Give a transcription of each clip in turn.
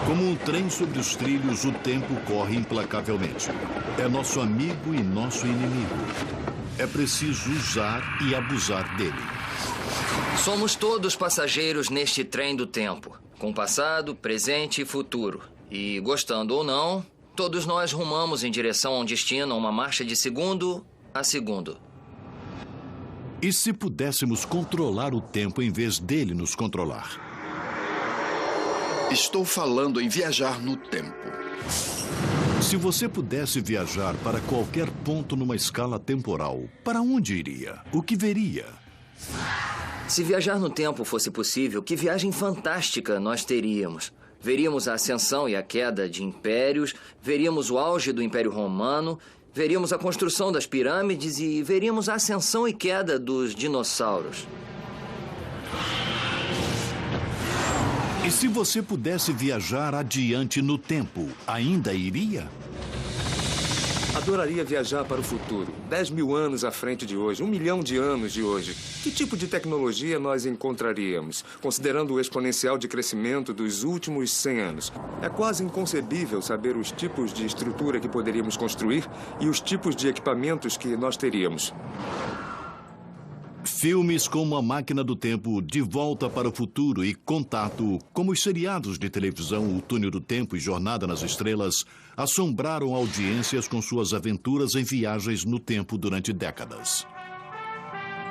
Como um trem sobre os trilhos, o tempo corre implacavelmente. É nosso amigo e nosso inimigo. É preciso usar e abusar dele. Somos todos passageiros neste trem do tempo, com passado, presente e futuro. E, gostando ou não, todos nós rumamos em direção a um destino, uma marcha de segundo a segundo. E se pudéssemos controlar o tempo em vez dele nos controlar? Estou falando em viajar no tempo. Se você pudesse viajar para qualquer ponto numa escala temporal, para onde iria? O que veria? Se viajar no tempo fosse possível, que viagem fantástica nós teríamos. Veríamos a ascensão e a queda de impérios, veríamos o auge do Império Romano, veríamos a construção das pirâmides e veríamos a ascensão e queda dos dinossauros. E se você pudesse viajar adiante no tempo, ainda iria? Adoraria viajar para o futuro. 10.000 anos à frente de hoje, 1 milhão de anos de hoje. Que tipo de tecnologia nós encontraríamos, considerando o exponencial de crescimento dos últimos 100 anos? É quase inconcebível saber os tipos de estrutura que poderíamos construir e os tipos de equipamentos que nós teríamos. Filmes como A Máquina do Tempo, De Volta para o Futuro e Contato, como os seriados de televisão O Túnel do Tempo e Jornada nas Estrelas, assombraram audiências com suas aventuras em viagens no tempo durante décadas.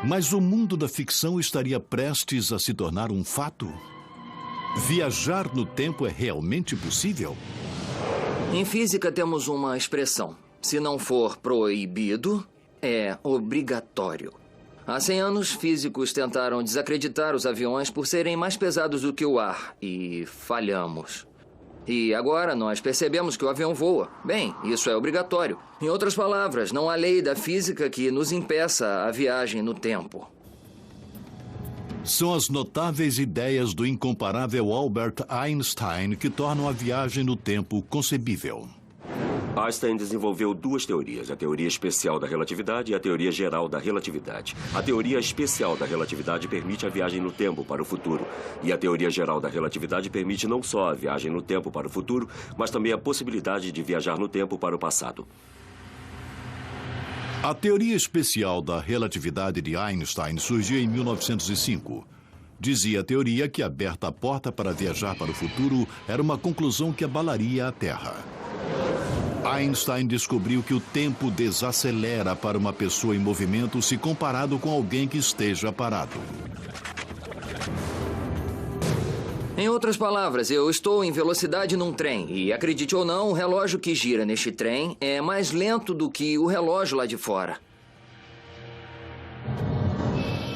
Mas o mundo da ficção estaria prestes a se tornar um fato? Viajar no tempo é realmente possível? Em física temos uma expressão. Se não for proibido, é obrigatório. Há 100 anos, físicos tentaram desacreditar os aviões por serem mais pesados do que o ar e falhamos. E agora nós percebemos que o avião voa. Bem, isso é obrigatório. Em outras palavras, não há lei da física que nos impeça a viagem no tempo. São as notáveis ideias do incomparável Albert Einstein que tornam a viagem no tempo concebível. Einstein desenvolveu duas teorias, a teoria especial da relatividade e a teoria geral da relatividade. A teoria especial da relatividade permite a viagem no tempo para o futuro. E a teoria geral da relatividade permite não só a viagem no tempo para o futuro, mas também a possibilidade de viajar no tempo para o passado. A teoria especial da relatividade de Einstein surgiu em 1905. Dizia a teoria que, aberta a porta para viajar para o futuro, era uma conclusão que abalaria a Terra. Einstein descobriu que o tempo desacelera para uma pessoa em movimento se comparado com alguém que esteja parado. Em outras palavras, eu estou em velocidade num trem e, acredite ou não, o relógio que gira neste trem é mais lento do que o relógio lá de fora.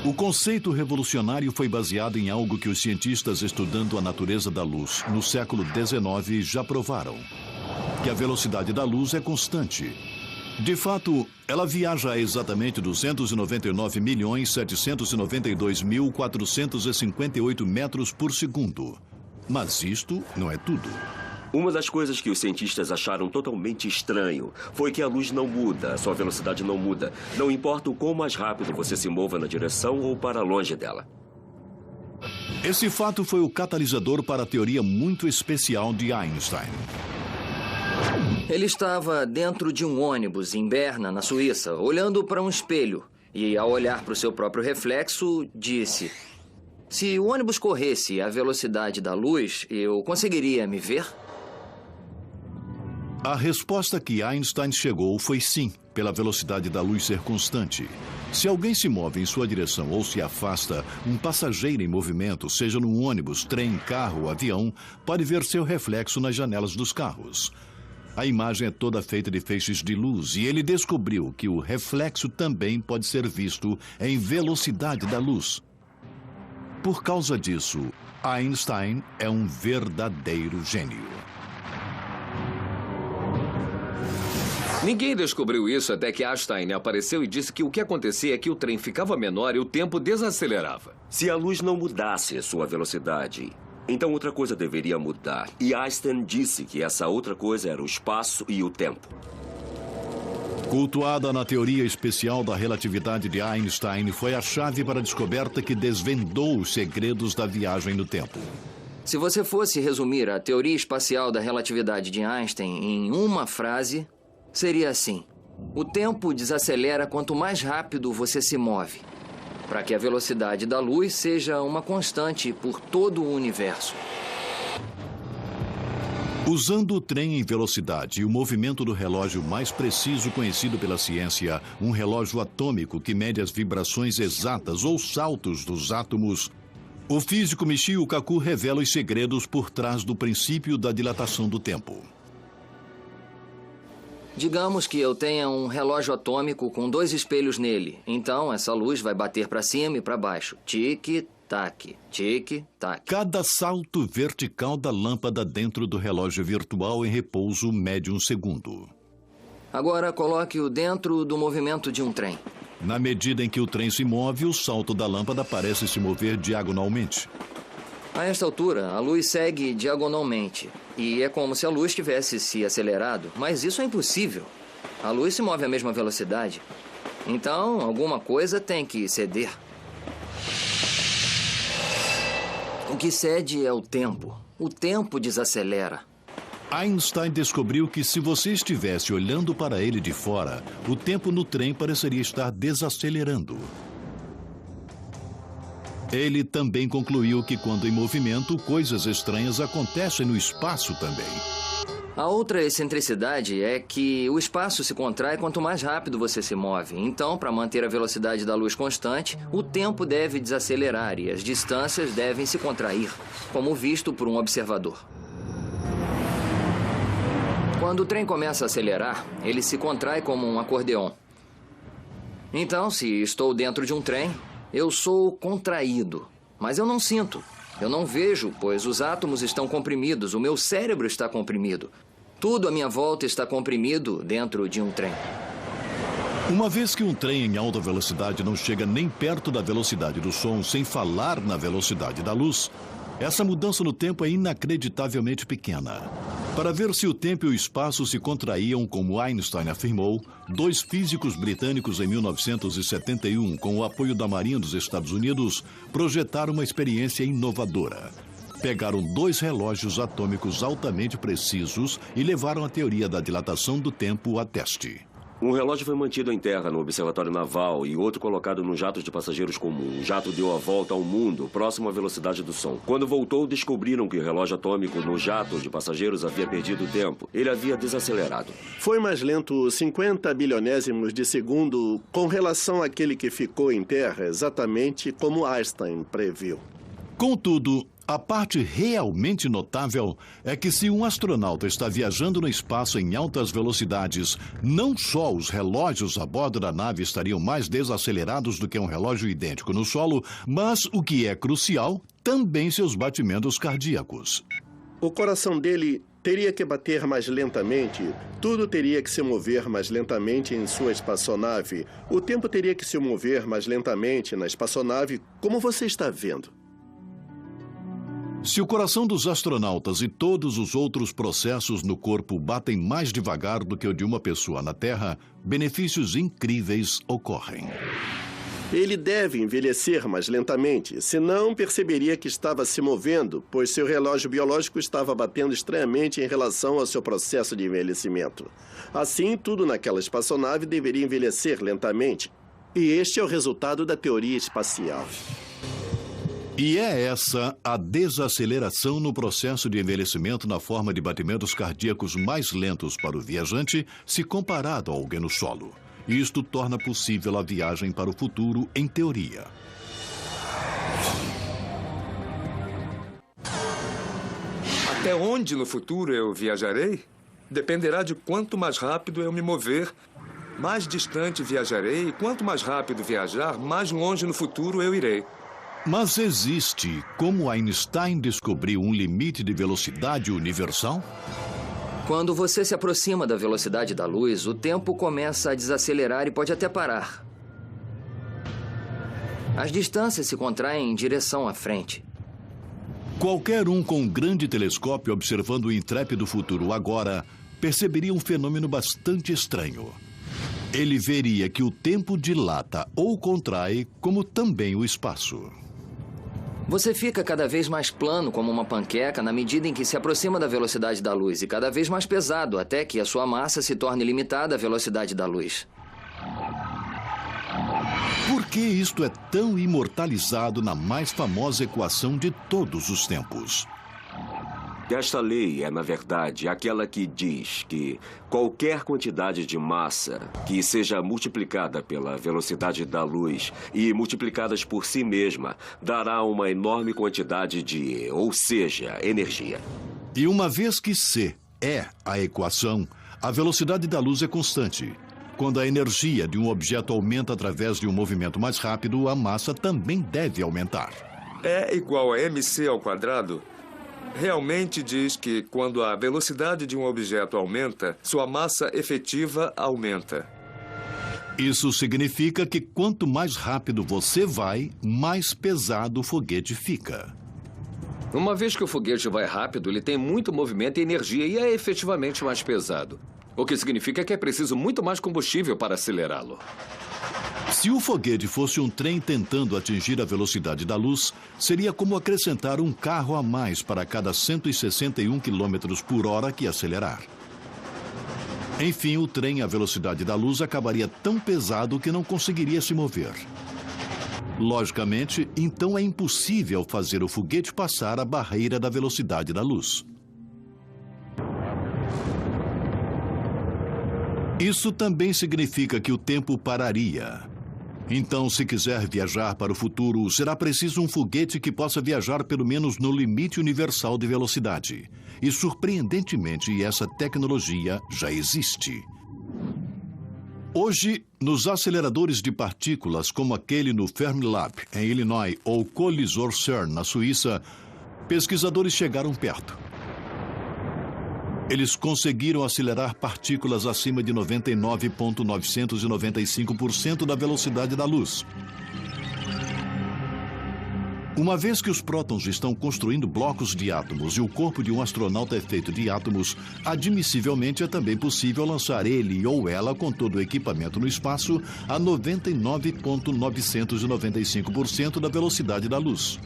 O conceito revolucionário foi baseado em algo que os cientistas estudando a natureza da luz no século XIX já provaram. Que a velocidade da luz é constante. De fato, ela viaja a exatamente 299.792.458 metros por segundo. Mas isto não é tudo. Uma das coisas que os cientistas acharam totalmente estranho foi que a luz não muda, sua velocidade não muda. Não importa o quão mais rápido você se mova na direção ou para longe dela. Esse fato foi o catalisador para a teoria muito especial de Einstein. Ele estava dentro de um ônibus em Berna, na Suíça, olhando para um espelho. E, ao olhar para o seu próprio reflexo, disse: se o ônibus corresse à velocidade da luz, eu conseguiria me ver? A resposta que Einstein chegou foi sim, pela velocidade da luz ser constante. Se alguém se move em sua direção ou se afasta, um passageiro em movimento, seja num ônibus, trem, carro ou avião, pode ver seu reflexo nas janelas dos carros. A imagem é toda feita de feixes de luz e ele descobriu que o reflexo também pode ser visto em velocidade da luz. Por causa disso, Einstein é um verdadeiro gênio. Ninguém descobriu isso até que Einstein apareceu e disse que o que acontecia é que o trem ficava menor e o tempo desacelerava. Se a luz não mudasse sua velocidade, então outra coisa deveria mudar. E Einstein disse que essa outra coisa era o espaço e o tempo. Cultuada na teoria especial da relatividade de Einstein, foi a chave para a descoberta que desvendou os segredos da viagem no tempo. Se você fosse resumir a teoria espacial da relatividade de Einstein em uma frase, seria assim: o tempo desacelera quanto mais rápido você se move, para que a velocidade da luz seja uma constante por todo o universo. Usando o trem em velocidade e o movimento do relógio mais preciso conhecido pela ciência, um relógio atômico que mede as vibrações exatas ou saltos dos átomos, o físico Michio Kaku revela os segredos por trás do princípio da dilatação do tempo. Digamos que eu tenha um relógio atômico com 2 espelhos nele. Então, essa luz vai bater para cima e para baixo. Tique-tac, tique-tac. Cada salto vertical da lâmpada dentro do relógio virtual em repouso mede 1 segundo. Agora, coloque-o dentro do movimento de um trem. Na medida em que o trem se move, o salto da lâmpada parece se mover diagonalmente. A esta altura, a luz segue diagonalmente. E é como se a luz tivesse se acelerado, mas isso é impossível. A luz se move à mesma velocidade. Então, alguma coisa tem que ceder. O que cede é o tempo. O tempo desacelera. Einstein descobriu que se você estivesse olhando para ele de fora, o tempo no trem pareceria estar desacelerando. Ele também concluiu que quando em movimento, coisas estranhas acontecem no espaço também. A outra excentricidade é que o espaço se contrai quanto mais rápido você se move. Então, para manter a velocidade da luz constante, o tempo deve desacelerar e as distâncias devem se contrair, como visto por um observador. Quando o trem começa a acelerar, ele se contrai como um acordeon. Então, se estou dentro de um trem, eu sou contraído, mas eu não sinto. Eu não vejo, pois os átomos estão comprimidos, o meu cérebro está comprimido. Tudo à minha volta está comprimido dentro de um trem. Uma vez que um trem em alta velocidade não chega nem perto da velocidade do som, sem falar na velocidade da luz, essa mudança no tempo é inacreditavelmente pequena. Para ver se o tempo e o espaço se contraíam, como Einstein afirmou, 2 físicos britânicos em 1971, com o apoio da Marinha dos Estados Unidos, projetaram uma experiência inovadora. Pegaram 2 relógios atômicos altamente precisos e levaram a teoria da dilatação do tempo a teste. Um relógio foi mantido em terra no observatório naval e outro colocado num jato de passageiros comum. O jato deu a volta ao mundo, próximo à velocidade do som. Quando voltou, descobriram que o relógio atômico no jato de passageiros havia perdido tempo. Ele havia desacelerado. Foi mais lento 50 bilionésimos de segundo com relação àquele que ficou em terra, exatamente como Einstein previu. Contudo, a parte realmente notável é que se um astronauta está viajando no espaço em altas velocidades, não só os relógios a bordo da nave estariam mais desacelerados do que um relógio idêntico no solo, mas, o que é crucial, também seus batimentos cardíacos. O coração dele teria que bater mais lentamente, tudo teria que se mover mais lentamente em sua espaçonave, o tempo teria que se mover mais lentamente na espaçonave, como você está vendo. Se o coração dos astronautas e todos os outros processos no corpo batem mais devagar do que o de uma pessoa na Terra, benefícios incríveis ocorrem. Ele deve envelhecer mais lentamente, senão perceberia que estava se movendo, pois seu relógio biológico estava batendo estranhamente em relação ao seu processo de envelhecimento. Assim, tudo naquela espaçonave deveria envelhecer lentamente. E este é o resultado da teoria espacial. E é essa a desaceleração no processo de envelhecimento na forma de batimentos cardíacos mais lentos para o viajante se comparado a alguém no solo. Isto torna possível a viagem para o futuro em teoria. Até onde no futuro eu viajarei? Dependerá de quanto mais rápido eu me mover. Mais distante viajarei e quanto mais rápido viajar, mais longe no futuro eu irei. Mas existe, como Einstein descobriu, um limite de velocidade universal? Quando você se aproxima da velocidade da luz, o tempo começa a desacelerar e pode até parar. As distâncias se contraem em direção à frente. Qualquer um com um grande telescópio observando o intrépido futuro agora perceberia um fenômeno bastante estranho. Ele veria que o tempo dilata ou contrai, como também o espaço. Você fica cada vez mais plano como uma panqueca na medida em que se aproxima da velocidade da luz e cada vez mais pesado até que a sua massa se torne limitada à velocidade da luz. Por que isto é tão imortalizado na mais famosa equação de todos os tempos? Esta lei é, na verdade, aquela que diz que qualquer quantidade de massa que seja multiplicada pela velocidade da luz e multiplicadas por si mesma dará uma enorme quantidade de, ou seja, energia. E uma vez que C é a equação, a velocidade da luz é constante. Quando a energia de um objeto aumenta através de um movimento mais rápido, a massa também deve aumentar. E igual a mc ao quadrado realmente diz que quando a velocidade de um objeto aumenta, sua massa efetiva aumenta. Isso significa que quanto mais rápido você vai, mais pesado o foguete fica. Uma vez que o foguete vai rápido, ele tem muito movimento e energia e é efetivamente mais pesado. O que significa que é preciso muito mais combustível para acelerá-lo. Se o foguete fosse um trem tentando atingir a velocidade da luz, seria como acrescentar um carro a mais para cada 161 km por hora que acelerar. Enfim, o trem à velocidade da luz acabaria tão pesado que não conseguiria se mover. Logicamente, então é impossível fazer o foguete passar a barreira da velocidade da luz. Isso também significa que o tempo pararia. Então, se quiser viajar para o futuro, será preciso um foguete que possa viajar pelo menos no limite universal de velocidade. E, surpreendentemente, essa tecnologia já existe. Hoje, nos aceleradores de partículas, como aquele no Fermilab, em Illinois, ou Colisor CERN, na Suíça, pesquisadores chegaram perto. Eles conseguiram acelerar partículas acima de 99,995% da velocidade da luz. Uma vez que os prótons estão construindo blocos de átomos e o corpo de um astronauta é feito de átomos, admissivelmente é também possível lançar ele ou ela com todo o equipamento no espaço a 99,995% da velocidade da luz.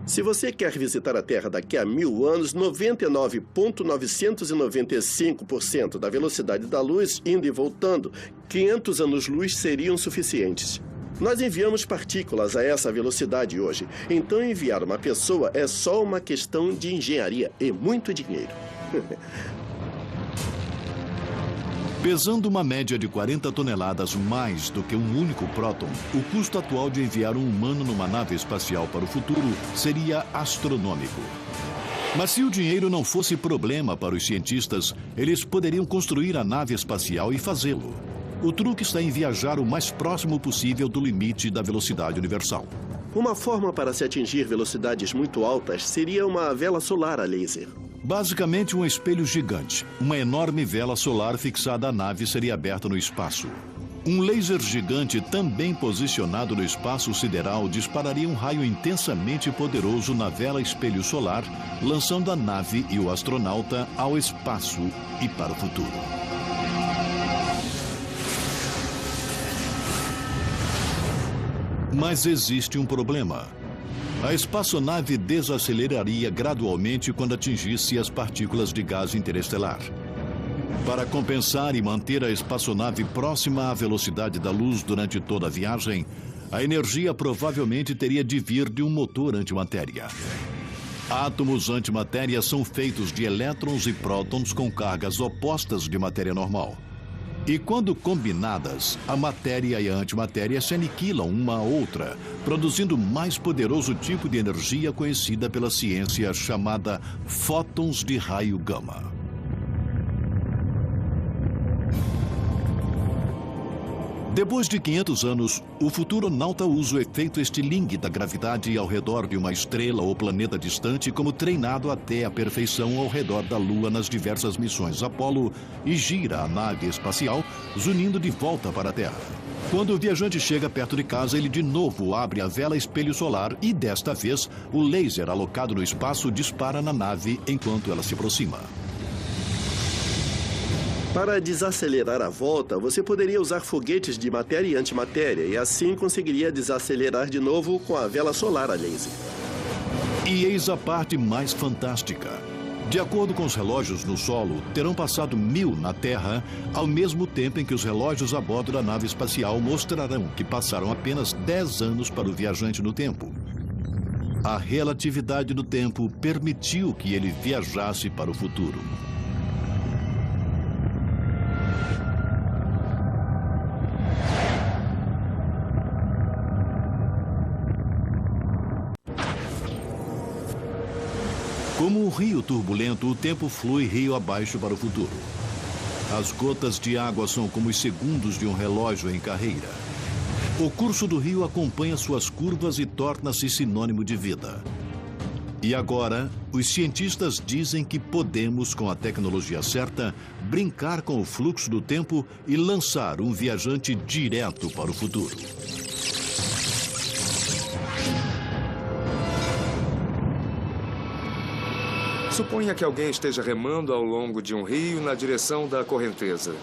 Se você quer visitar a Terra daqui a 1000 anos, 99,995% da velocidade da luz, indo e voltando, 500 anos-luz seriam suficientes. Nós enviamos partículas a essa velocidade hoje. Então, enviar uma pessoa é só uma questão de engenharia e muito dinheiro. Pesando uma média de 40 toneladas mais do que um único próton, o custo atual de enviar um humano numa nave espacial para o futuro seria astronômico. Mas se o dinheiro não fosse problema para os cientistas, eles poderiam construir a nave espacial e fazê-lo. O truque está em viajar o mais próximo possível do limite da velocidade universal. Uma forma para se atingir velocidades muito altas seria uma vela solar a laser. Basicamente, um espelho gigante. Uma enorme vela solar fixada à nave seria aberta no espaço. Um laser gigante também posicionado no espaço sideral dispararia um raio intensamente poderoso na vela espelho solar, lançando a nave e o astronauta ao espaço e para o futuro. Mas existe um problema. A espaçonave desaceleraria gradualmente quando atingisse as partículas de gás interestelar. Para compensar e manter a espaçonave próxima à velocidade da luz durante toda a viagem, a energia provavelmente teria de vir de um motor antimatéria. Átomos antimatéria são feitos de elétrons e prótons com cargas opostas de matéria normal. E quando combinadas, a matéria e a antimatéria se aniquilam uma à outra, produzindo o mais poderoso tipo de energia conhecida pela ciência chamada fótons de raio gama. Depois de 500 anos, o futuronauta usa o efeito estilingue da gravidade ao redor de uma estrela ou planeta distante como treinado até a perfeição ao redor da Lua nas diversas missões Apollo e gira a nave espacial, zunindo de volta para a Terra. Quando o viajante chega perto de casa, ele de novo abre a vela espelho solar e, desta vez, o laser alocado no espaço dispara na nave enquanto ela se aproxima. Para desacelerar a volta, você poderia usar foguetes de matéria e antimatéria e assim conseguiria desacelerar de novo com a vela solar a laser. E eis a parte mais fantástica. De acordo com os relógios no solo, terão passado 1000 na Terra, ao mesmo tempo em que os relógios a bordo da nave espacial mostrarão que passaram apenas 10 anos para o viajante no tempo. A relatividade do tempo permitiu que ele viajasse para o futuro. Como um rio turbulento, o tempo flui rio abaixo para o futuro. As gotas de água são como os segundos de um relógio em carreira. O curso do rio acompanha suas curvas e torna-se sinônimo de vida. E agora, os cientistas dizem que podemos, com a tecnologia certa, brincar com o fluxo do tempo e lançar um viajante direto para o futuro. Suponha que alguém esteja remando ao longo de um rio na direção da correnteza.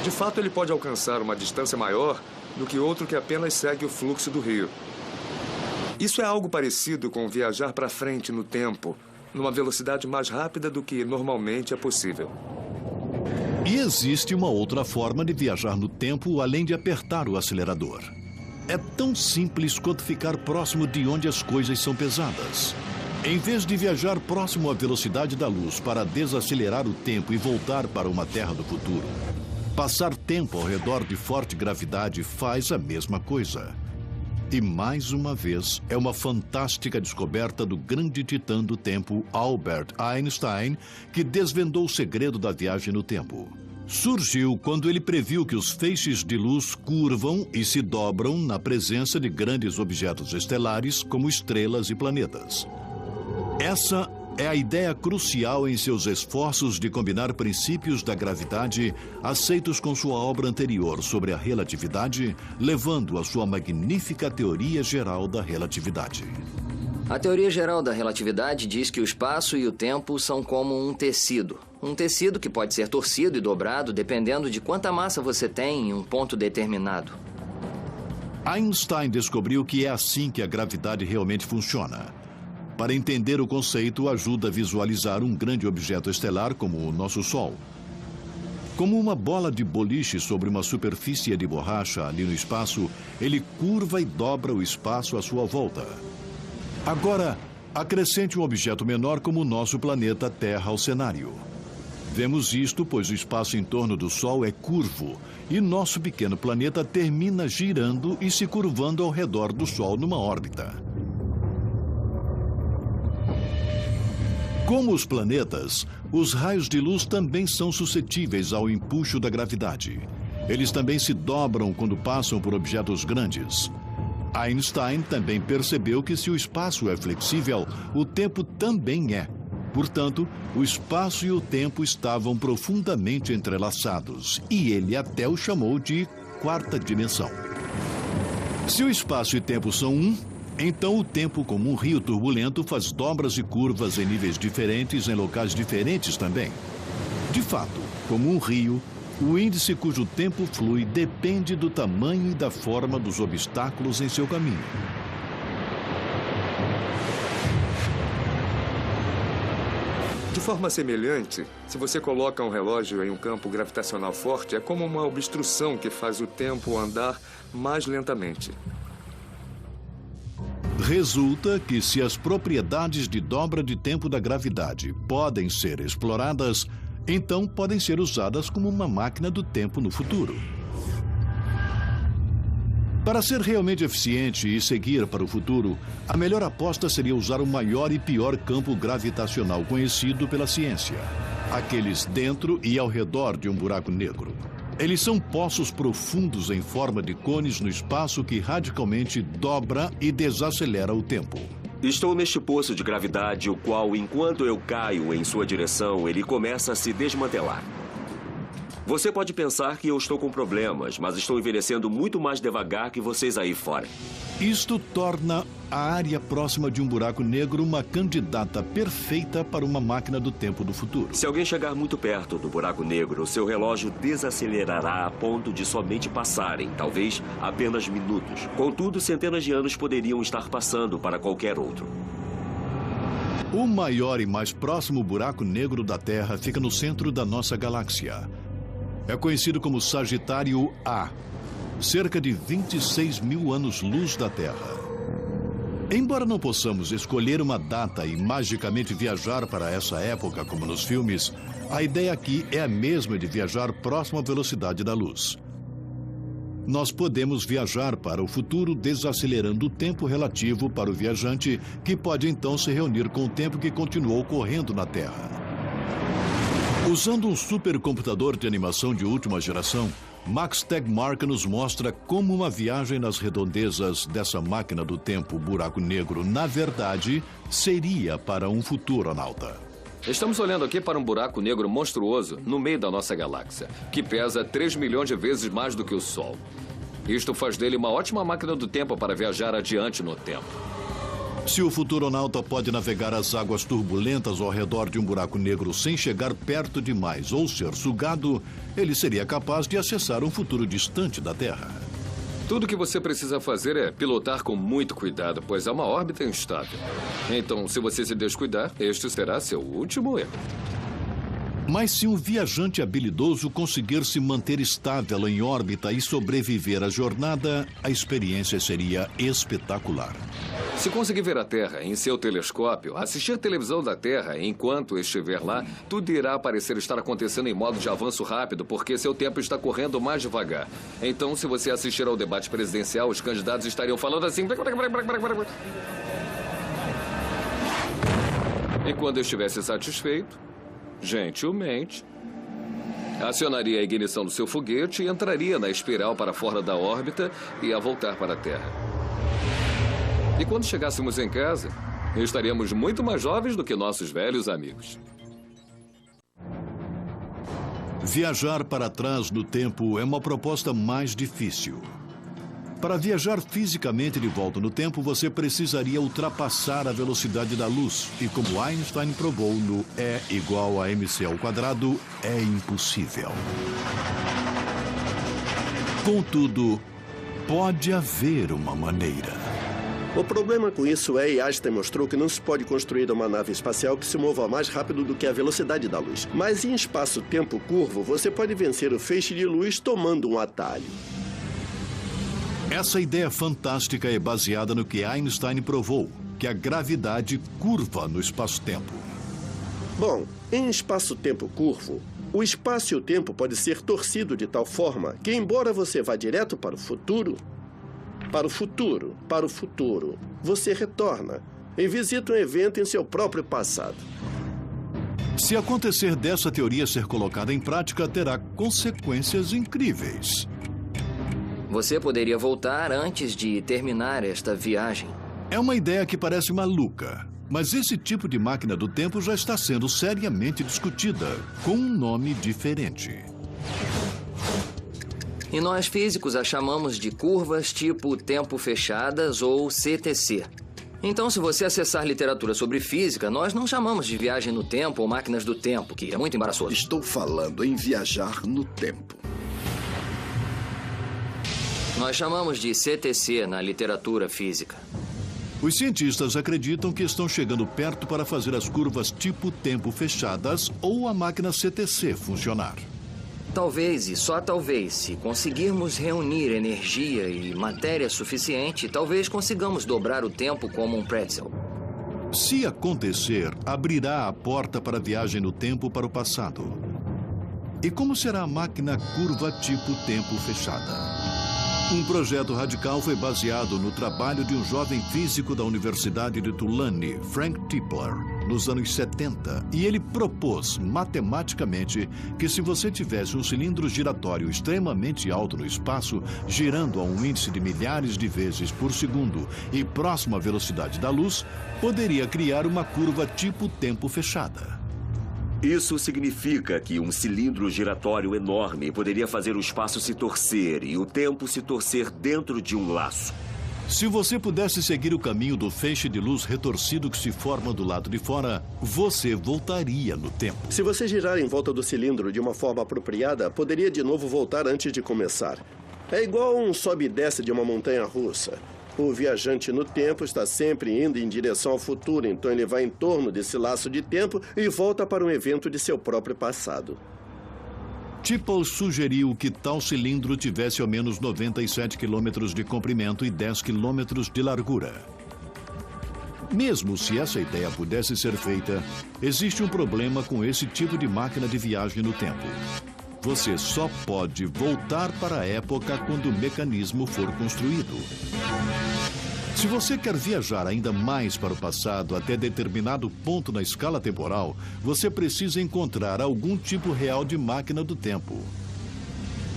De fato, ele pode alcançar uma distância maior do que outro que apenas segue o fluxo do rio. Isso é algo parecido com viajar para frente no tempo, numa velocidade mais rápida do que normalmente é possível. E existe uma outra forma de viajar no tempo além de apertar o acelerador. É tão simples quanto ficar próximo de onde as coisas são pesadas. Em vez de viajar próximo à velocidade da luz para desacelerar o tempo e voltar para uma terra do futuro, passar tempo ao redor de forte gravidade faz a mesma coisa. E mais uma vez, é uma fantástica descoberta do grande titã do tempo, Albert Einstein, que desvendou o segredo da viagem no tempo. Surgiu quando ele previu que os feixes de luz curvam e se dobram na presença de grandes objetos estelares, como estrelas e planetas. Essa é a ideia crucial em seus esforços de combinar princípios da gravidade aceitos com sua obra anterior sobre a relatividade, levando à sua magnífica teoria geral da relatividade. A teoria geral da relatividade diz que o espaço e o tempo são como um tecido. Um tecido que pode ser torcido e dobrado dependendo de quanta massa você tem em um ponto determinado. Einstein descobriu que é assim que a gravidade realmente funciona. Para entender o conceito, ajuda a visualizar um grande objeto estelar como o nosso Sol. Como uma bola de boliche sobre uma superfície de borracha ali no espaço, ele curva e dobra o espaço à sua volta. Agora, acrescente um objeto menor como o nosso planeta Terra ao cenário. Vemos isto pois o espaço em torno do Sol é curvo e nosso pequeno planeta termina girando e se curvando ao redor do Sol numa órbita. Como os planetas, os raios de luz também são suscetíveis ao empuxo da gravidade. Eles também se dobram quando passam por objetos grandes. Einstein também percebeu que se o espaço é flexível, o tempo também é. Portanto, o espaço e o tempo estavam profundamente entrelaçados, e ele até o chamou de quarta dimensão. Se o espaço e tempo são um, então o tempo, como um rio turbulento, faz dobras e curvas em níveis diferentes em locais diferentes também. De fato, como um rio, o índice cujo tempo flui depende do tamanho e da forma dos obstáculos em seu caminho. De forma semelhante, se você coloca um relógio em um campo gravitacional forte, é como uma obstrução que faz o tempo andar mais lentamente. Resulta que se as propriedades de dobra de tempo da gravidade podem ser exploradas, então podem ser usadas como uma máquina do tempo no futuro. Para ser realmente eficiente e seguir para o futuro, a melhor aposta seria usar o maior e pior campo gravitacional conhecido pela ciência, aqueles dentro e ao redor de um buraco negro. Eles são poços profundos em forma de cones no espaço que radicalmente dobra e desacelera o tempo. Estou neste poço de gravidade, o qual, enquanto eu caio em sua direção, ele começa a se desmantelar. Você pode pensar que eu estou com problemas, mas estou envelhecendo muito mais devagar que vocês aí fora. Isto torna a área próxima de um buraco negro uma candidata perfeita para uma máquina do tempo do futuro. Se alguém chegar muito perto do buraco negro, seu relógio desacelerará a ponto de somente passarem, talvez apenas minutos. Contudo, centenas de anos poderiam estar passando para qualquer outro. O maior e mais próximo buraco negro da Terra fica no centro da nossa galáxia. É conhecido como Sagitário A, cerca de 26 mil anos-luz da Terra. Embora não possamos escolher uma data e magicamente viajar para essa época, como nos filmes, a ideia aqui é a mesma de viajar próximo à velocidade da luz. Nós podemos viajar para o futuro desacelerando o tempo relativo para o viajante, que pode então se reunir com o tempo que continuou correndo na Terra. Usando um supercomputador de animação de última geração, Max Tegmark nos mostra como uma viagem nas redondezas dessa máquina do tempo buraco negro, na verdade, seria para um futuronauta. Estamos olhando aqui para um buraco negro monstruoso no meio da nossa galáxia, que pesa 3 milhões de vezes mais do que o Sol. Isto faz dele uma ótima máquina do tempo para viajar adiante no tempo. Se o futuronauta pode navegar as águas turbulentas ao redor de um buraco negro sem chegar perto demais ou ser sugado, ele seria capaz de acessar um futuro distante da Terra. Tudo que você precisa fazer é pilotar com muito cuidado, pois é uma órbita instável. Então, se você se descuidar, este será seu último erro. Mas se um viajante habilidoso conseguir se manter estável em órbita e sobreviver à jornada, a experiência seria espetacular. Se conseguir ver a Terra em seu telescópio, assistir televisão da Terra enquanto estiver lá, tudo irá parecer estar acontecendo em modo de avanço rápido, porque seu tempo está correndo mais devagar. Então, se você assistir ao debate presidencial, os candidatos estariam falando assim... E quando eu estivesse satisfeito, gentilmente, acionaria a ignição do seu foguete e entraria na espiral para fora da órbita e ia voltar para a Terra. E quando chegássemos em casa, estaríamos muito mais jovens do que nossos velhos amigos. Viajar para trás no tempo é uma proposta mais difícil. Para viajar fisicamente de volta no tempo, você precisaria ultrapassar a velocidade da luz. E como Einstein provou no E igual a mc ao quadrado, é impossível. Contudo, pode haver uma maneira. O problema com isso é, e Einstein mostrou, que não se pode construir uma nave espacial que se mova mais rápido do que a velocidade da luz. Mas em espaço-tempo curvo, você pode vencer o feixe de luz tomando um atalho. Essa ideia fantástica é baseada no que Einstein provou, que a gravidade curva no espaço-tempo. Bom, em espaço-tempo curvo, o espaço e o tempo pode ser torcido de tal forma que, embora você vá direto para o futuro, você retorna e visita um evento em seu próprio passado. Se acontecer dessa teoria ser colocada em prática, terá consequências incríveis. Você poderia voltar antes de terminar esta viagem. É uma ideia que parece maluca, mas esse tipo de máquina do tempo já está sendo seriamente discutida, com um nome diferente. E nós físicos a chamamos de curvas tipo tempo fechadas ou CTC. Então, se você acessar literatura sobre física, nós não chamamos de viagem no tempo ou máquinas do tempo, que é muito embaraçoso. Estou falando em viajar no tempo. Nós chamamos de CTC na literatura física. Os cientistas acreditam que estão chegando perto para fazer as curvas tipo tempo fechadas ou a máquina CTC funcionar. Talvez, e só talvez, se conseguirmos reunir energia e matéria suficiente, talvez consigamos dobrar o tempo como um pretzel. Se acontecer, abrirá a porta para a viagem no tempo para o passado. E como será a máquina curva tipo tempo fechada? Um projeto radical foi baseado no trabalho de um jovem físico da Universidade de Tulane, Frank Tipler, nos anos 70. E ele propôs, matematicamente, que se você tivesse um cilindro giratório extremamente alto no espaço, girando a um índice de milhares de vezes por segundo e próximo à velocidade da luz, poderia criar uma curva tipo tempo fechada. Isso significa que um cilindro giratório enorme poderia fazer o espaço se torcer e o tempo se torcer dentro de um laço. Se você pudesse seguir o caminho do feixe de luz retorcido que se forma do lado de fora, você voltaria no tempo. Se você girar em volta do cilindro de uma forma apropriada, poderia de novo voltar antes de começar. É igual um sobe e desce de uma montanha russa. O viajante no tempo está sempre indo em direção ao futuro, então ele vai em torno desse laço de tempo e volta para um evento de seu próprio passado. Tipple sugeriu que tal cilindro tivesse ao menos 97 quilômetros de comprimento e 10 quilômetros de largura. Mesmo se essa ideia pudesse ser feita, existe um problema com esse tipo de máquina de viagem no tempo. Você só pode voltar para a época quando o mecanismo for construído. Se você quer viajar ainda mais para o passado até determinado ponto na escala temporal, você precisa encontrar algum tipo real de máquina do tempo.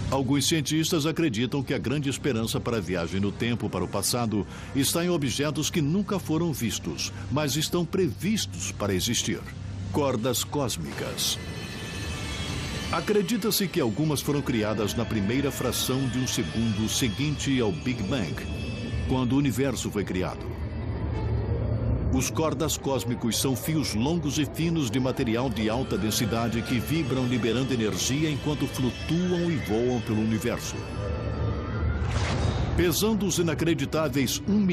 Alguns cientistas acreditam que a grande esperança para a viagem no tempo para o passado está em objetos que nunca foram vistos, mas estão previstos para existir. Cordas cósmicas. Acredita-se que algumas foram criadas na primeira fração de um segundo seguinte ao Big Bang, quando o universo foi criado. Os cordas cósmicos são fios longos e finos de material de alta densidade que vibram liberando energia enquanto flutuam e voam pelo universo. Pesando os inacreditáveis 1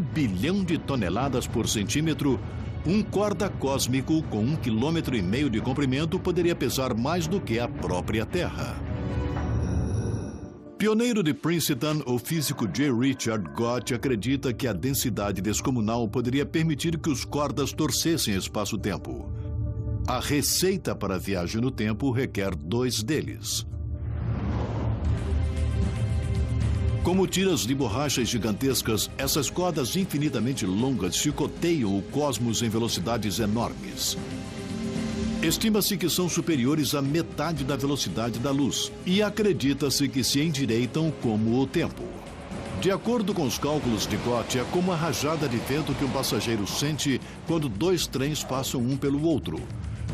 bilhão de toneladas por centímetro, um corda cósmico com 1,5 km de comprimento poderia pesar mais do que a própria Terra. Pioneiro de Princeton, o físico J. Richard Gott acredita que a densidade descomunal poderia permitir que os cordas torcessem espaço-tempo. A receita para a viagem no tempo requer 2 deles. Como tiras de borrachas gigantescas, essas cordas infinitamente longas chicoteiam o cosmos em velocidades enormes. Estima-se que são superiores à metade da velocidade da luz e acredita-se que se endireitam como o tempo. De acordo com os cálculos de Gott, é como a rajada de vento que um passageiro sente quando 2 trens passam um pelo outro.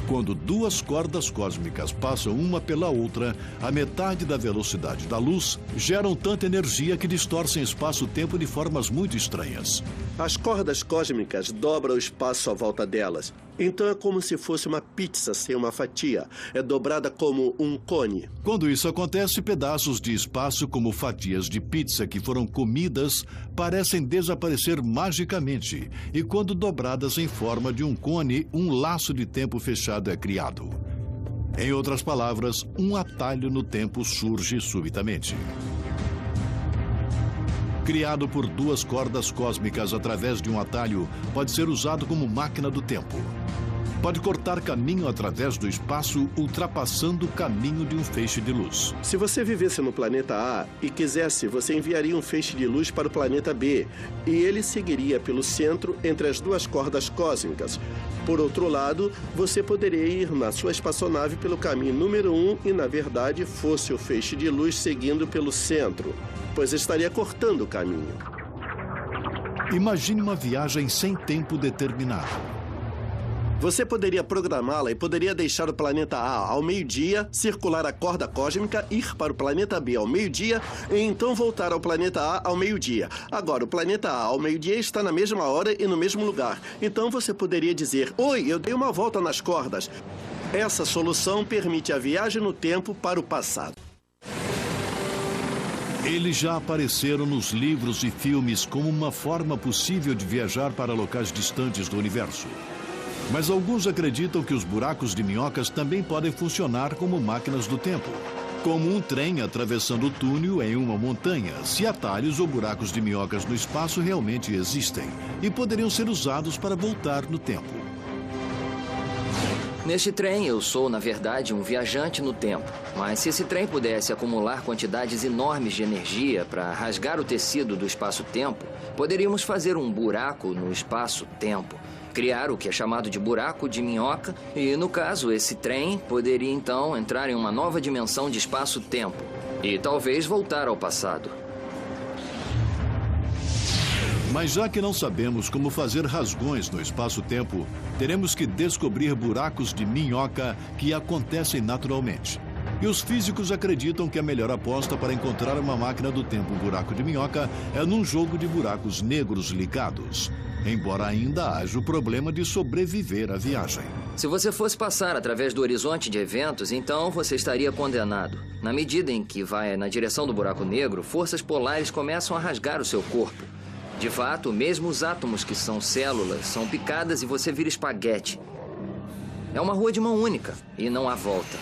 Quando 2 cordas cósmicas passam uma pela outra, a metade da velocidade da luz, geram tanta energia que distorcem espaço-tempo de formas muito estranhas. As cordas cósmicas dobram o espaço à volta delas. Então é como se fosse uma pizza sem uma fatia. É dobrada como um cone. Quando isso acontece, pedaços de espaço como fatias de pizza que foram comidas parecem desaparecer magicamente. E quando dobradas em forma de um cone, um laço de tempo fechado é criado. Em outras palavras, um atalho no tempo surge subitamente. Criado por 2 cordas cósmicas através de um atalho, pode ser usado como máquina do tempo. Pode cortar caminho através do espaço, ultrapassando o caminho de um feixe de luz. Se você vivesse no planeta A e quisesse, você enviaria um feixe de luz para o planeta B, e ele seguiria pelo centro entre as 2 cordas cósmicas. Por outro lado, você poderia ir na sua espaçonave pelo caminho número 1 e, na verdade, fosse o feixe de luz seguindo pelo centro, pois estaria cortando o caminho. Imagine uma viagem sem tempo determinado. Você poderia programá-la e poderia deixar o planeta A ao meio-dia, circular a corda cósmica, ir para o planeta B ao meio-dia e então voltar ao planeta A ao meio-dia. Agora, o planeta A ao meio-dia está na mesma hora e no mesmo lugar. Então você poderia dizer: "Oi, eu dei uma volta nas cordas." Essa solução permite a viagem no tempo para o passado. Eles já apareceram nos livros e filmes como uma forma possível de viajar para locais distantes do universo. Mas alguns acreditam que os buracos de minhocas também podem funcionar como máquinas do tempo. Como um trem atravessando o túnel em uma montanha, se atalhos ou buracos de minhocas no espaço realmente existem e poderiam ser usados para voltar no tempo. Neste trem, eu sou, na verdade, um viajante no tempo. Mas se esse trem pudesse acumular quantidades enormes de energia para rasgar o tecido do espaço-tempo, poderíamos fazer um buraco no espaço-tempo. Criar o que é chamado de buraco de minhoca e, no caso, esse trem poderia então entrar em uma nova dimensão de espaço-tempo e talvez voltar ao passado. Mas já que não sabemos como fazer rasgões no espaço-tempo, teremos que descobrir buracos de minhoca que acontecem naturalmente. E os físicos acreditam que a melhor aposta para encontrar uma máquina do tempo buraco de minhoca é num jogo de buracos negros ligados. Embora ainda haja o problema de sobreviver à viagem. Se você fosse passar através do horizonte de eventos, então você estaria condenado. Na medida em que vai na direção do buraco negro, forças polares começam a rasgar o seu corpo. De fato, mesmo os átomos que são células são picadas e você vira espaguete. É uma rua de mão única e não há volta.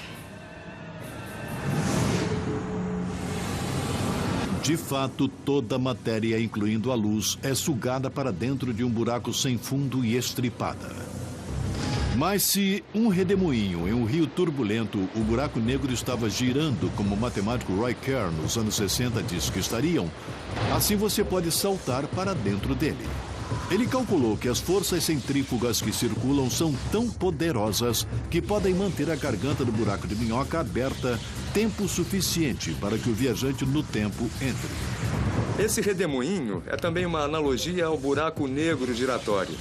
De fato, toda a matéria, incluindo a luz, é sugada para dentro de um buraco sem fundo e estripada. Mas se um redemoinho em um rio turbulento, o buraco negro estava girando como o matemático Roy Kerr nos anos 60 disse que estariam, assim você pode saltar para dentro dele. Ele calculou que as forças centrífugas que circulam são tão poderosas que podem manter a garganta do buraco de minhoca aberta tempo suficiente para que o viajante no tempo entre. Esse redemoinho é também uma analogia ao buraco negro giratório.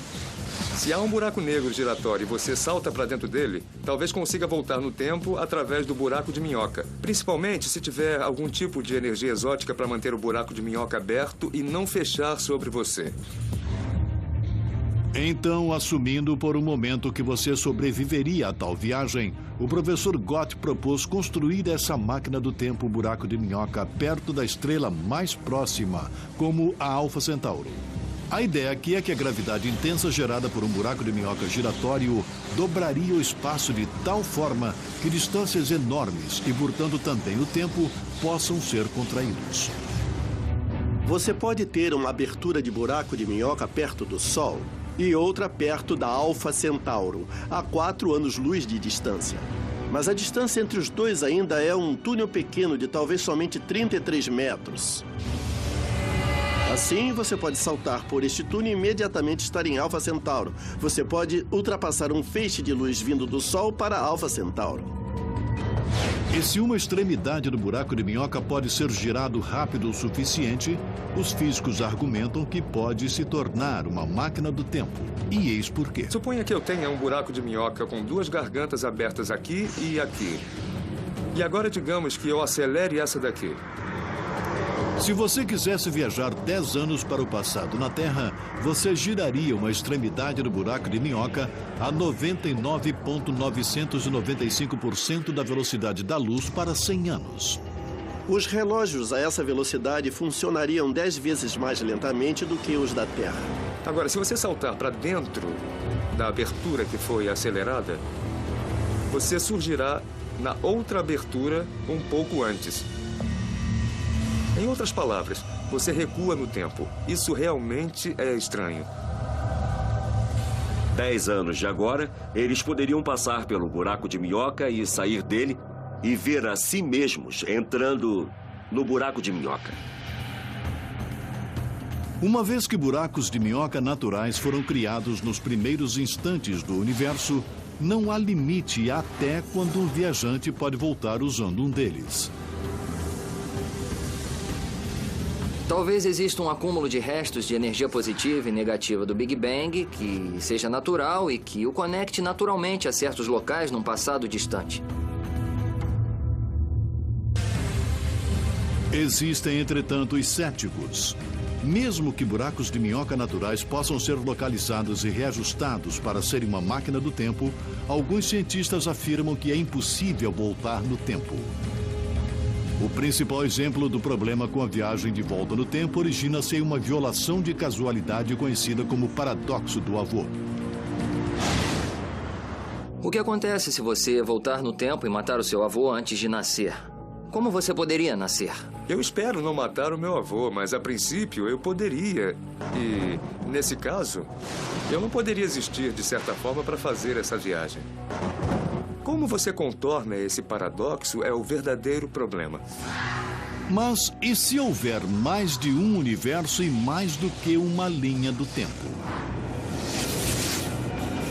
Se há um buraco negro giratório e você salta para dentro dele, talvez consiga voltar no tempo através do buraco de minhoca. Principalmente se tiver algum tipo de energia exótica para manter o buraco de minhoca aberto e não fechar sobre você. Então, assumindo por um momento que você sobreviveria a tal viagem, o professor Gott propôs construir essa máquina do tempo buraco de minhoca perto da estrela mais próxima, como a Alfa Centauro. A ideia aqui é que a gravidade intensa gerada por um buraco de minhoca giratório dobraria o espaço de tal forma que distâncias enormes e, portanto, também o tempo, possam ser contraídos. Você pode ter uma abertura de buraco de minhoca perto do Sol e outra perto da Alfa Centauro, a 4 anos-luz de distância. Mas a distância entre os dois ainda é um túnel pequeno de talvez somente 33 metros. Assim, você pode saltar por este túnel e imediatamente estar em Alfa Centauro. Você pode ultrapassar um feixe de luz vindo do Sol para Alfa Centauro. E se uma extremidade do buraco de minhoca pode ser girado rápido o suficiente, os físicos argumentam que pode se tornar uma máquina do tempo. E eis por quê. Suponha que eu tenha um buraco de minhoca com 2 gargantas abertas aqui e aqui. E agora digamos que eu acelere essa daqui. Se você quisesse viajar 10 anos para o passado na Terra, você giraria uma extremidade do buraco de minhoca a 99,995% da velocidade da luz para 100 anos. Os relógios a essa velocidade funcionariam 10 vezes mais lentamente do que os da Terra. Agora, se você saltar para dentro da abertura que foi acelerada, você surgirá na outra abertura um pouco antes. Em outras palavras, você recua no tempo. Isso realmente é estranho. 10 anos de agora, eles poderiam passar pelo buraco de minhoca e sair dele e ver a si mesmos entrando no buraco de minhoca. Uma vez que buracos de minhoca naturais foram criados nos primeiros instantes do universo, não há limite até quando um viajante pode voltar usando um deles. Talvez exista um acúmulo de restos de energia positiva e negativa do Big Bang que seja natural e que o conecte naturalmente a certos locais num passado distante. Existem, entretanto, os céticos. Mesmo que buracos de minhoca naturais possam ser localizados e reajustados para serem uma máquina do tempo, alguns cientistas afirmam que é impossível voltar no tempo. O principal exemplo do problema com a viagem de volta no tempo origina-se em uma violação de casualidade conhecida como paradoxo do avô. O que acontece se você voltar no tempo e matar o seu avô antes de nascer? Como você poderia nascer? Eu espero não matar o meu avô, mas a princípio eu poderia. E, nesse caso, eu não poderia existir de certa forma para fazer essa viagem. Como você contorna esse paradoxo é o verdadeiro problema. Mas e se houver mais de um universo e mais do que uma linha do tempo?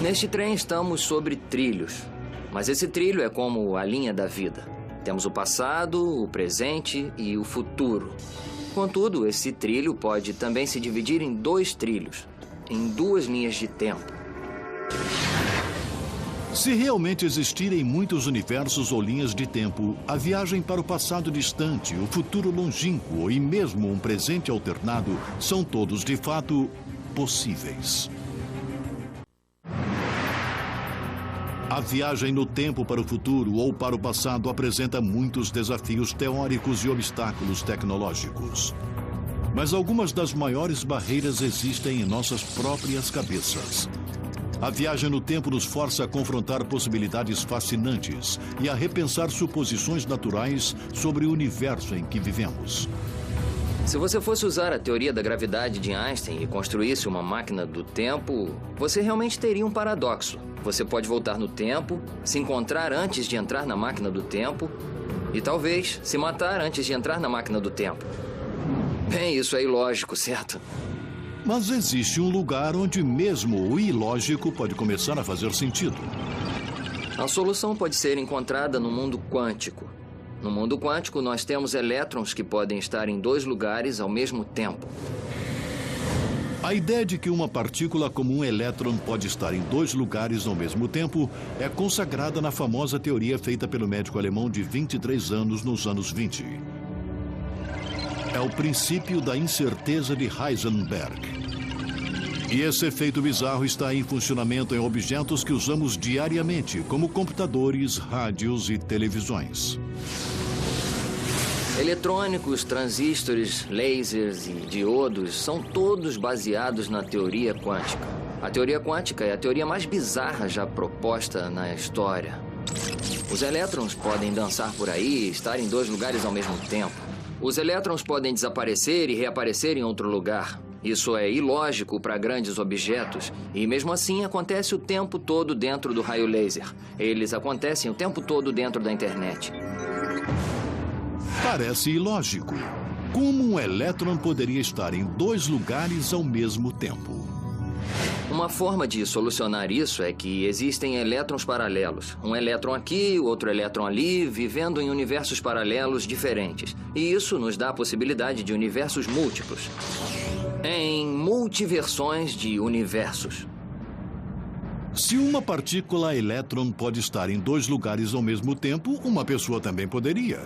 Neste trem estamos sobre trilhos. Mas esse trilho é como a linha da vida. Temos o passado, o presente e o futuro. Contudo, esse trilho pode também se dividir em 2 trilhos, em 2 linhas de tempo. Se realmente existirem muitos universos ou linhas de tempo, a viagem para o passado distante, o futuro longínquo e mesmo um presente alternado são todos, de fato, possíveis. A viagem no tempo para o futuro ou para o passado apresenta muitos desafios teóricos e obstáculos tecnológicos. Mas algumas das maiores barreiras existem em nossas próprias cabeças. A viagem no tempo nos força a confrontar possibilidades fascinantes e a repensar suposições naturais sobre o universo em que vivemos. Se você fosse usar a teoria da gravidade de Einstein e construísse uma máquina do tempo, você realmente teria um paradoxo. Você pode voltar no tempo, se encontrar antes de entrar na máquina do tempo e talvez se matar antes de entrar na máquina do tempo. Bem, isso é ilógico, certo? Mas existe um lugar onde mesmo o ilógico pode começar a fazer sentido. A solução pode ser encontrada no mundo quântico. No mundo quântico, nós temos elétrons que podem estar em 2 lugares ao mesmo tempo. A ideia de que uma partícula como um elétron pode estar em 2 lugares ao mesmo tempo é consagrada na famosa teoria feita pelo médico alemão de 23 anos nos anos 20. É o princípio da incerteza de Heisenberg. E esse efeito bizarro está em funcionamento em objetos que usamos diariamente, como computadores, rádios e televisões. Eletrônicos, transistores, lasers e diodos são todos baseados na teoria quântica. A teoria quântica é a teoria mais bizarra já proposta na história. Os elétrons podem dançar por aí e estar em 2 lugares ao mesmo tempo. Os elétrons podem desaparecer e reaparecer em outro lugar. Isso é ilógico para grandes objetos e, mesmo assim, acontece o tempo todo dentro do raio laser. Eles acontecem o tempo todo dentro da internet. Parece ilógico. Como um elétron poderia estar em 2 lugares ao mesmo tempo? Uma forma de solucionar isso é que existem elétrons paralelos. Um elétron aqui, outro elétron ali, vivendo em universos paralelos diferentes. E isso nos dá a possibilidade de universos múltiplos. Em multiversões de universos. Se uma partícula elétron pode estar em 2 lugares ao mesmo tempo, uma pessoa também poderia.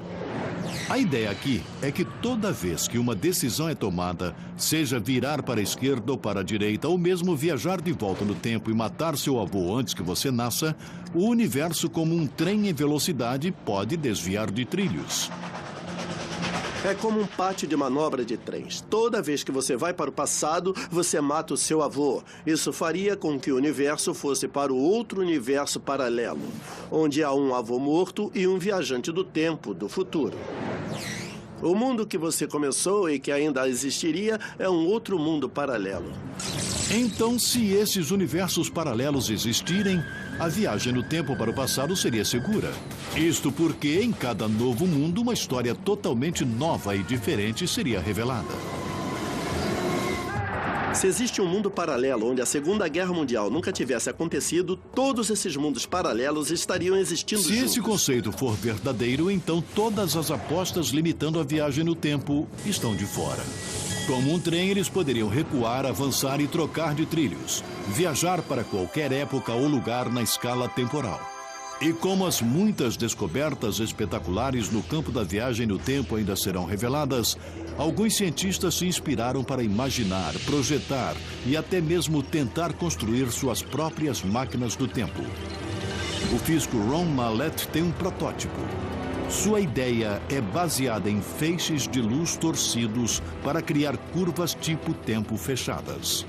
A ideia aqui é que toda vez que uma decisão é tomada, seja virar para a esquerda ou para a direita, ou mesmo viajar de volta no tempo e matar seu avô antes que você nasça, o universo, como um trem em velocidade, pode desviar de trilhos. É como um pátio de manobra de trens. Toda vez que você vai para o passado, você mata o seu avô. Isso faria com que o universo fosse para o outro universo paralelo, onde há um avô morto e um viajante do tempo, do futuro. O mundo que você começou e que ainda existiria é um outro mundo paralelo. Então, se esses universos paralelos existirem, a viagem no tempo para o passado seria segura. Isto porque, em cada novo mundo, uma história totalmente nova e diferente seria revelada. Se existe um mundo paralelo onde a Segunda Guerra Mundial nunca tivesse acontecido, todos esses mundos paralelos estariam existindo juntos. Se esse conceito for verdadeiro, então todas as apostas limitando a viagem no tempo estão de fora. Como um trem, eles poderiam recuar, avançar e trocar de trilhos, viajar para qualquer época ou lugar na escala temporal. E como as muitas descobertas espetaculares no campo da viagem no tempo ainda serão reveladas, alguns cientistas se inspiraram para imaginar, projetar e até mesmo tentar construir suas próprias máquinas do tempo. O físico Ron Mallett tem um protótipo. Sua ideia é baseada em feixes de luz torcidos para criar curvas tipo tempo fechadas.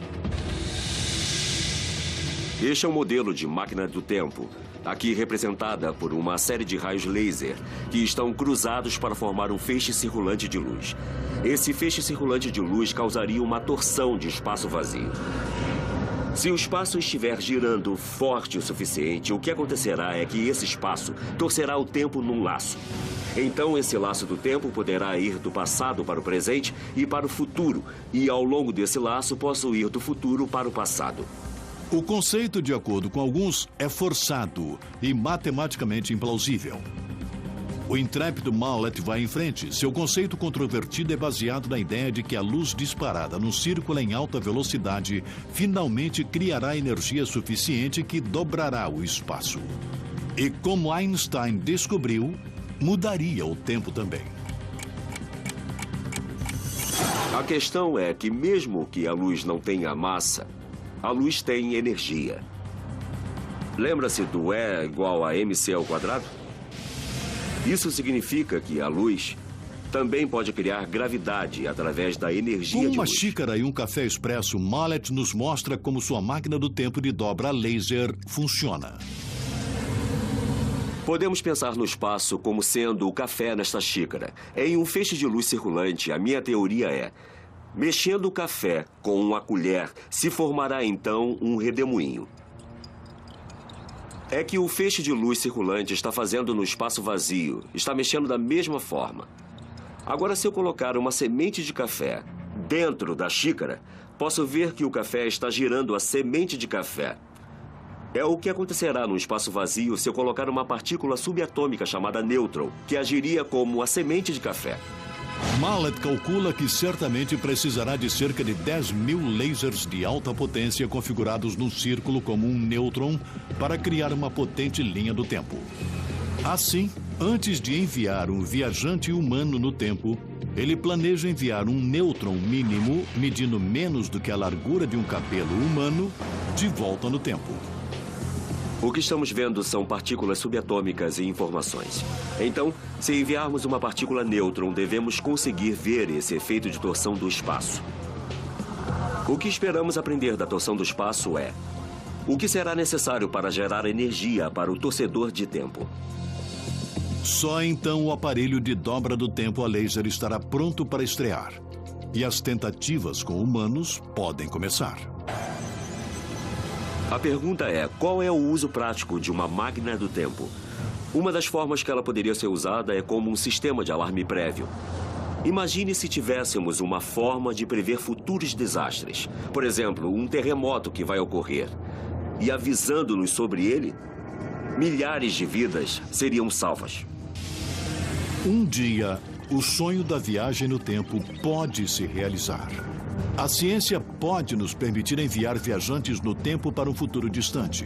Este é um modelo de máquina do tempo, aqui representada por uma série de raios laser que estão cruzados para formar um feixe circulante de luz. Esse feixe circulante de luz causaria uma torção de espaço vazio. Se o espaço estiver girando forte o suficiente, o que acontecerá é que esse espaço torcerá o tempo num laço. Então, esse laço do tempo poderá ir do passado para o presente e para o futuro, e ao longo desse laço posso ir do futuro para o passado. O conceito, de acordo com alguns, é forçado e matematicamente implausível. O intrépido Mallett vai em frente. Seu conceito controvertido é baseado na ideia de que a luz disparada num círculo em alta velocidade finalmente criará energia suficiente que dobrará o espaço. E como Einstein descobriu, mudaria o tempo também. A questão é que mesmo que a luz não tenha massa, a luz tem energia. Lembra-se do E igual a mc ao quadrado? Isso significa que a luz também pode criar gravidade através da energia Com de uma luz. xícara e um café expresso, Mallet nos mostra como sua máquina do tempo de dobra laser funciona. Podemos pensar no espaço como sendo o café nesta xícara. Em um feixe de luz circulante, a minha teoria é: mexendo o café com uma colher, se formará então um redemoinho. É que o feixe de luz circulante está fazendo no espaço vazio, está mexendo da mesma forma. Agora, se eu colocar uma semente de café dentro da xícara, posso ver que o café está girando a semente de café. É o que acontecerá no espaço vazio se eu colocar uma partícula subatômica chamada nêutron, que agiria como a semente de café. Mallet calcula que certamente precisará de cerca de 10.000 lasers de alta potência configurados num círculo como um nêutron para criar uma potente linha do tempo. Assim, antes de enviar um viajante humano no tempo, ele planeja enviar um nêutron mínimo, medindo menos do que a largura de um cabelo humano, de volta no tempo. O que estamos vendo são partículas subatômicas e informações. Então, se enviarmos uma partícula nêutron, devemos conseguir ver esse efeito de torção do espaço. O que esperamos aprender da torção do espaço é: o que será necessário para gerar energia para o torcedor de tempo? Só então o aparelho de dobra do tempo a laser estará pronto para estrear. E as tentativas com humanos podem começar. A pergunta é: qual é o uso prático de uma máquina do tempo? Uma das formas que ela poderia ser usada é como um sistema de alarme prévio. Imagine se tivéssemos uma forma de prever futuros desastres. Por exemplo, um terremoto que vai ocorrer. E avisando-nos sobre ele, milhares de vidas seriam salvas. Um dia, o sonho da viagem no tempo pode se realizar. A ciência pode nos permitir enviar viajantes no tempo para um futuro distante.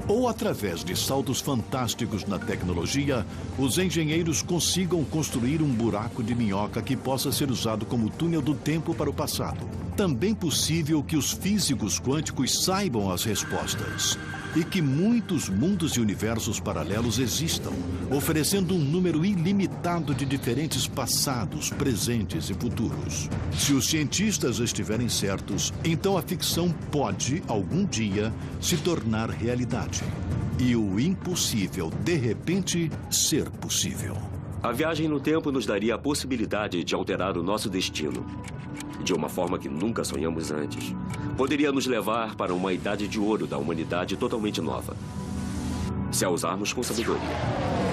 Ou, através de saltos fantásticos na tecnologia, os engenheiros consigam construir um buraco de minhoca que possa ser usado como túnel do tempo para o passado. Também possível que os físicos quânticos saibam as respostas e que muitos mundos e universos paralelos existam, oferecendo um número ilimitado de diferentes passados, presentes e futuros. Se os cientistas estiverem certos, então a ficção pode, algum dia, se tornar realidade. E o impossível, de repente, ser possível. A viagem no tempo nos daria a possibilidade de alterar o nosso destino, de uma forma que nunca sonhamos antes. Poderia nos levar para uma idade de ouro da humanidade totalmente nova, se a usarmos com sabedoria.